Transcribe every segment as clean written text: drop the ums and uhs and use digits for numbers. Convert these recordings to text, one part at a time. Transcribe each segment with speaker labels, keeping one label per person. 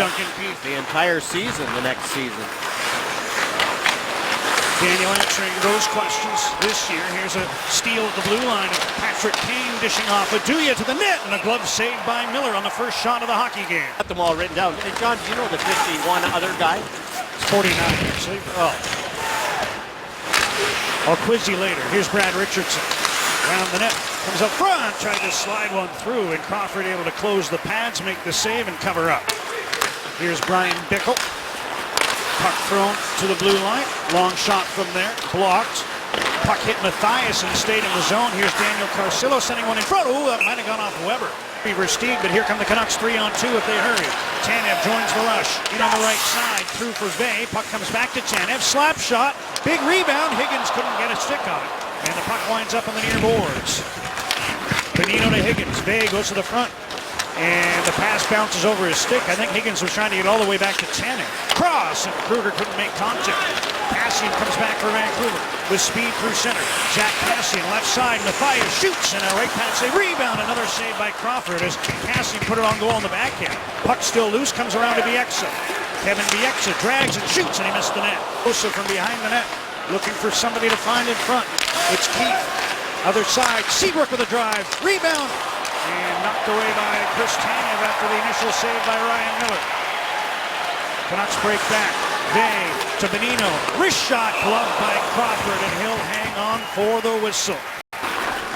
Speaker 1: Duncan Keith.
Speaker 2: The entire season, the next season.
Speaker 1: Daniel answering those questions this year. Here's a steal at the blue line. Patrick Kane dishing off Aduya to the net, and a glove saved by Miller on the first shot of the hockey game.
Speaker 2: Got them all written down. Hey, John, do you know the 51 other guy?
Speaker 1: It's 49, actually. Oh. I'll quiz you later. Here's Brad Richardson. Around the net. Comes up front. Tried to slide one through, and Crawford able to close the pads, make the save, and cover up. Here's Brian Bickle. Puck thrown to the blue line. Long shot from there. Blocked. Puck hit Mathias and stayed in the zone. Here's Daniel Carcillo sending one in front. Ooh, that might have gone off Weber. Versteeg, but here come the Canucks 3-on-2 if they hurry. Tanev joins the rush. In on the right side. Through for Vey. Puck comes back to Tanev. Slap shot. Big rebound. Higgins couldn't get a stick on it. And the puck winds up on the near boards. Bonino to Higgins. Vey goes to the front. And the pass bounces over his stick. I think Higgins was trying to get all the way back to Tanev. Cross, and Kruger couldn't make contact. Kassian comes back for Vancouver with speed through center. Jack Kassian, left side. Mathias shoots, and a right pass save. Rebound, another save by Crawford as Kassian put it on goal on the backhand. Puck still loose, comes around to Bieksa. Kevin Bieksa drags and shoots, and he missed the net. Osa from behind the net, looking for somebody to find in front. It's Keith. Other side, Seabrook with a drive. Rebound. And knocked away by Chris Tanev after the initial save by Ryan Miller. Canucks break back. Vey to Bonino. Wrist shot gloved by Crawford, and he'll hang on for the whistle.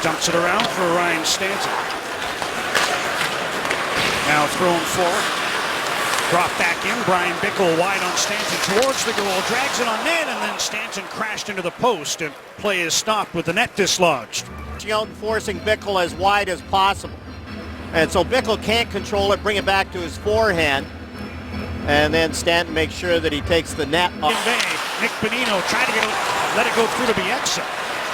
Speaker 1: Dumps it around for Ryan Stanton. Now thrown forward. Drop back in. Brian Bickle wide on Stanton towards the goal. Drags it on net, and then Stanton crashed into the post, and play is stopped with the net dislodged.
Speaker 2: Out and forcing Bickle as wide as possible. And so Bickle can't control it, bring it back to his forehand. And then Stanton makes sure that he takes the net off.
Speaker 1: Nick Bonino tried to let it go through to Bieksa.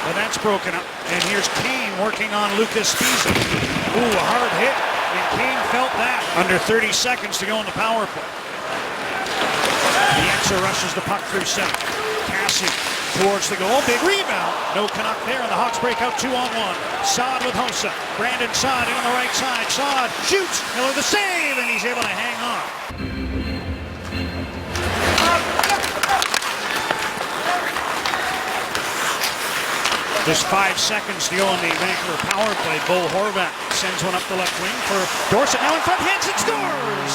Speaker 1: But that's broken up. And here's Kane working on Lucas Spisek. Ooh, a hard hit. And Kane felt that. Under 30 seconds to go in the power play. Bieksa rushes the puck through center. Kassian towards the goal. Big rebound. No Canuck there, and the Hawks break out 2-on-1. Saad with Hossa. Brandon Saad in on the right side. Saad shoots. Miller the save, and he's able to hang on. Just 5 seconds to go in the Vancouver power play. Bo Horvat sends one up the left wing for Dorsett. Now in front. Hansen scores!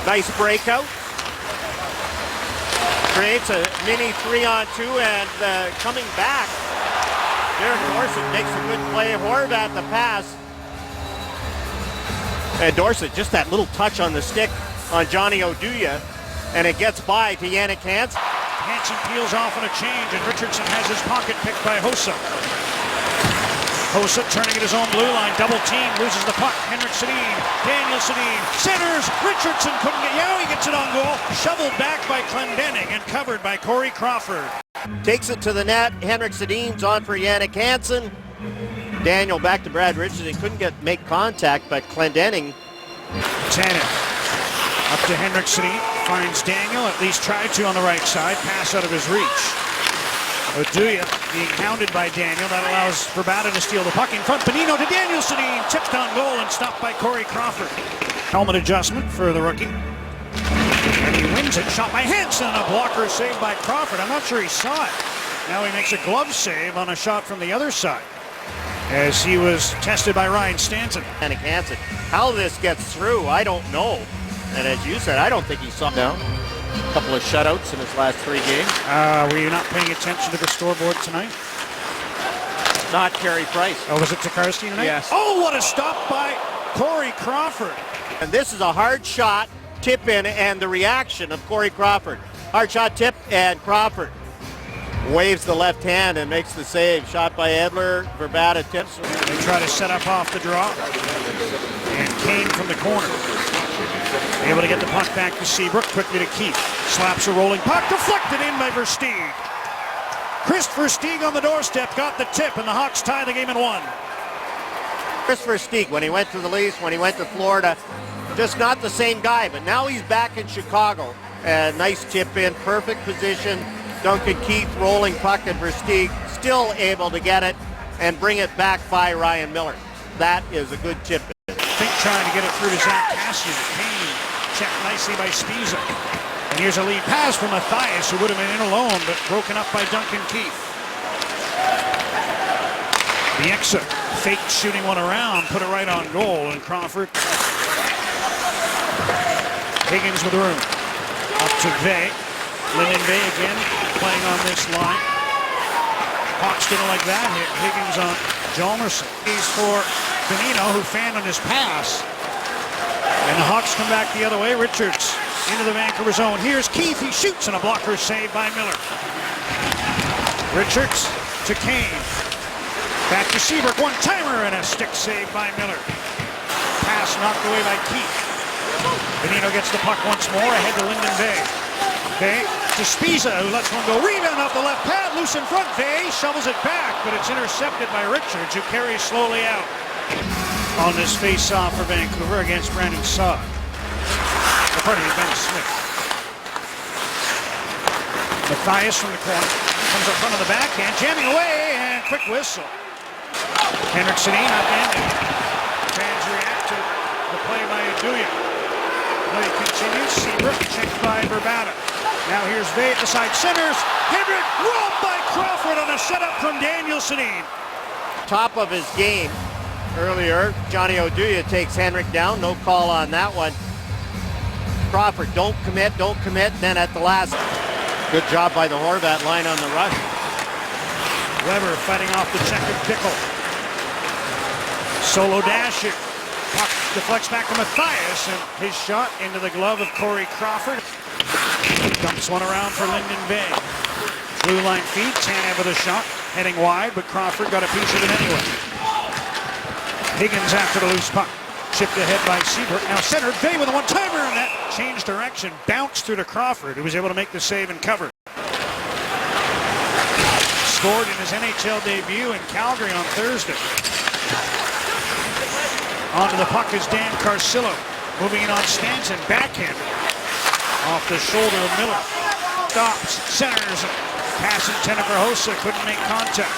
Speaker 2: Nice breakout. Creates a mini 3-on-2, and coming back, Derek Dorsett makes a good play. Horvat the pass. And Dorsett, just that little touch on the stick on Johnny Oduya, and it gets by to Jannik Hansen.
Speaker 1: Hansen peels off on a change, and Richardson has his pocket picked by Hossa. Hossa turning at his own blue line, double team, loses the puck. Henrik Sedin, Daniel Sedin, centers. Richardson couldn't get, he gets it on goal. Shoveled back by Clendening and covered by Corey Crawford.
Speaker 2: Takes it to the net. Henrik Sedin's on for Jannik Hansen. Daniel back to Brad Richardson, couldn't make contact, but Clendening.
Speaker 1: Tanev up to Henrik Sedin, finds Daniel, at least tried to on the right side, pass out of his reach. Oduya being hounded by Daniel. That allows Verbata to steal the puck in front. Bonino to Daniel Sedin. Tipped on goal and stopped by Corey Crawford. Helmet adjustment for the rookie. And he wins it. Shot by Hansen. A blocker saved by Crawford. I'm not sure he saw it. Now he makes a glove save on a shot from the other side, as he was tested by Ryan Stanton.
Speaker 2: Jannik Hansen. How this gets through, I don't know. And as you said, I don't think he saw it now. A couple of shutouts in his last 3 games.
Speaker 1: Were you not paying attention to the scoreboard tonight?
Speaker 2: Not Carey Price.
Speaker 1: Oh, was it Tokarski tonight?
Speaker 2: Yes.
Speaker 1: Oh, what a stop by Corey Crawford.
Speaker 2: And this is a hard shot, tip in, and the reaction of Corey Crawford. Hard shot, tip, and Crawford waves the left hand and makes the save. Shot by Edler. Verbata tips.
Speaker 1: They try to set up off the draw. And Kane from the corner. Able to get the puck back to Seabrook, quickly to Keith. Slaps a rolling puck, deflected in by Versteeg. Chris Versteeg on the doorstep, got the tip, and the Hawks tie the game at 1.
Speaker 2: Chris Versteeg, when he went to the Leafs, when he went to Florida, just not the same guy, but now he's back in Chicago. Nice tip in, perfect position. Duncan Keith rolling puck, and Versteeg still able to get it and bring it back by Ryan Miller. That is a good tip in.
Speaker 1: Fink trying to get it through to Zach Cassian. Kane checked nicely by Spiza. And here's a lead pass from Matthias, who would have been in alone, but broken up by Duncan Keith. Bieksa faked shooting one around, put it right on goal, and Crawford. Higgins with room. Up to Vey. Lyndon Vey again playing on this line. Hawks didn't like that hit. Higgins on Hjalmarsson. He's for Bonino, who fanned on his pass. And the Hawks come back the other way. Richards into the Vancouver zone. Here's Keith. He shoots, and a blocker saved by Miller. Richards to Kane. Back to Seabrook. One-timer and a stick saved by Miller. Pass knocked away by Keith. Bonino gets the puck once more ahead to Lyndon Vey. Vey to Spiza, who lets one go. Rebound off the left pad. Loose in front. Vey shovels it back, but it's intercepted by Richards, who carries slowly out. On this face-off for Vancouver against Brandon Saad. Pardon me, Ben Smith. Matthias from the corner. Comes up front of the backhand. Jamming away, and quick whistle. Henrik Sedin upended. Fans react to the play by Aduya. Play continues. Seabrook checked by Verbata. Now here's Vey at the side. Centers. Henrik robbed by Crawford on a setup from Daniel Sedin.
Speaker 2: Top of his game earlier, Johnny Oduya takes Henrik down. No call on that one. Crawford, don't commit. Then at the last, good job by the Horvat line on the rush.
Speaker 1: Weber fighting off the check of Bickle. Solo dash it. Puck deflects back to Matthias, and his shot into the glove of Corey Crawford. Dumps one around for Lyndon Vey. Blue line feed, Tanev with a shot. Heading wide, but Crawford got a piece of it anyway. Higgins after the loose puck. Chipped ahead by Seabrook. Now centered. Vey with a one-timer, and that changed direction. Bounced through to Crawford, who was able to make the save and cover. Scored in his NHL debut in Calgary on Thursday. Onto the puck is Dan Carcillo. Moving in on Stanton. Backhand. Off the shoulder of Miller. Stops. Centers. Pass intended for Hossa. Couldn't make contact.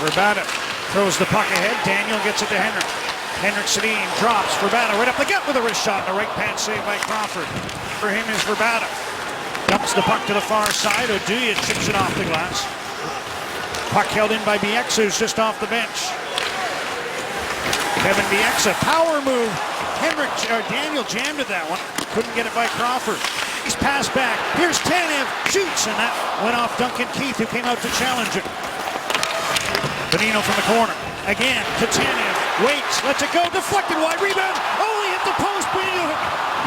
Speaker 1: Verbata throws the puck ahead. Daniel gets it to Henrik. Henrik Sedin drops. Verbata right up the gut with a wrist shot. And a right pad save by Crawford. For him is Verbata. Dumps the puck to the far side. Oduya chips it off the glass. Puck held in by Bieksa, who's just off the bench. Kevin Bieksa, power move. Daniel jammed at that one. Couldn't get it by Crawford. He's passed back. Here's Tanev. Shoots, and that went off Duncan Keith, who came out to challenge it. Bonino from the corner. Again to Tanev. Waits, lets it go. Deflected wide. Rebound. Oh, he hit the post. Bonino.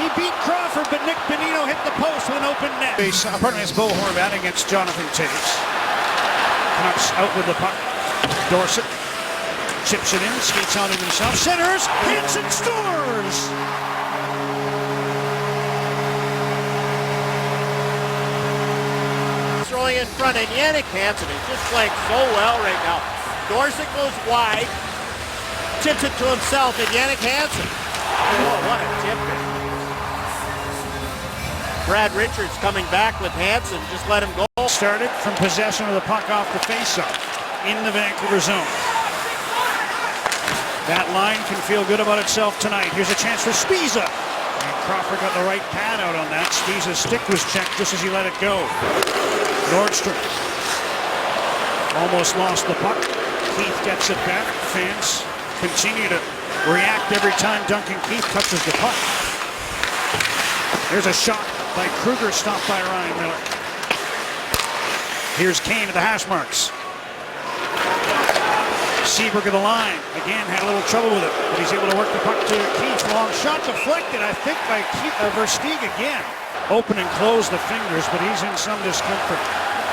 Speaker 1: He beat Crawford, but Nick Bonino hit the post with an open net. Pardon me, it's Bo Horvat against Jonathan Toews. Canucks out with the puck. Dorsett chips it in, skates on it himself. Centers, hits and scores!
Speaker 2: Throwing in front, and Jannik Hansen is just playing so well right now. Dorsett goes wide, tips it to himself, and Jannik Hansen. Oh, what a tip. Brad Richards coming back with Hansen, just let him go.
Speaker 1: Started from possession of the puck off the faceoff in the Vancouver zone. That line can feel good about itself tonight. Here's a chance for Spiza. And Crawford got the right pad out on that. Spiza's stick was checked just as he let it go. Nordstrom almost lost the puck. Keith gets it back. Fans continue to react every time Duncan Keith touches the puck. There's a shot by Kruger, stopped by Ryan Miller. Here's Kane at the hash marks. Seabrook of the line. Again, had a little trouble with it, but he's able to work the puck to Keith. Long shot deflected, I think, by Versteeg again. Open and close the fingers, but he's in some discomfort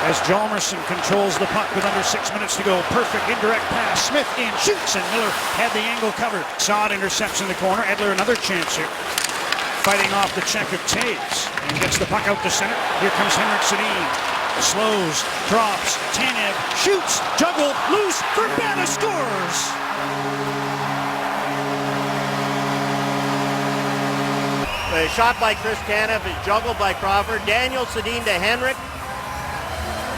Speaker 1: as Hjalmarsson controls the puck with under 6 minutes to go. Perfect indirect pass. Smith in, shoots, and Miller had the angle covered. Saad intercepts in the corner. Edler another chance here. Fighting off the check of Toews and gets the puck out to center. Here comes Henrik Sedin. Slows, drops, Tanev, shoots, juggle, loose, Verbata scores!
Speaker 2: The shot by Chris Tanev is juggled by Crawford. Daniel Sedin to Henrik.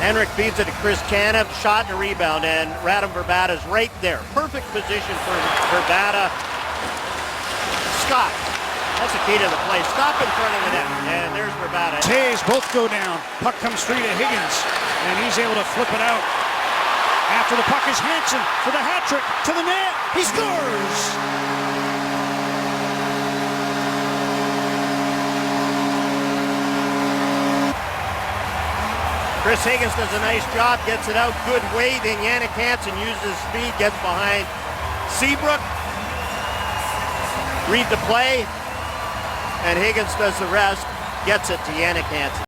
Speaker 2: Henrik feeds it to Chris Tanev, shot and a rebound, and Radim Verbata's right there. Perfect position for Verbata. stop. That's the key to the play. Stop in front of the net. And there's Bravada.
Speaker 1: Tays both go down. Puck comes free to Higgins, and he's able to flip it out. After the puck is Hansen for the hat trick to the net. He scores!
Speaker 2: Chris Higgins does a nice job, gets it out, good weight, and Jannik Hansen uses speed, gets behind Seabrook. Read the play, and Higgins does the rest, gets it to Jannik Hansen.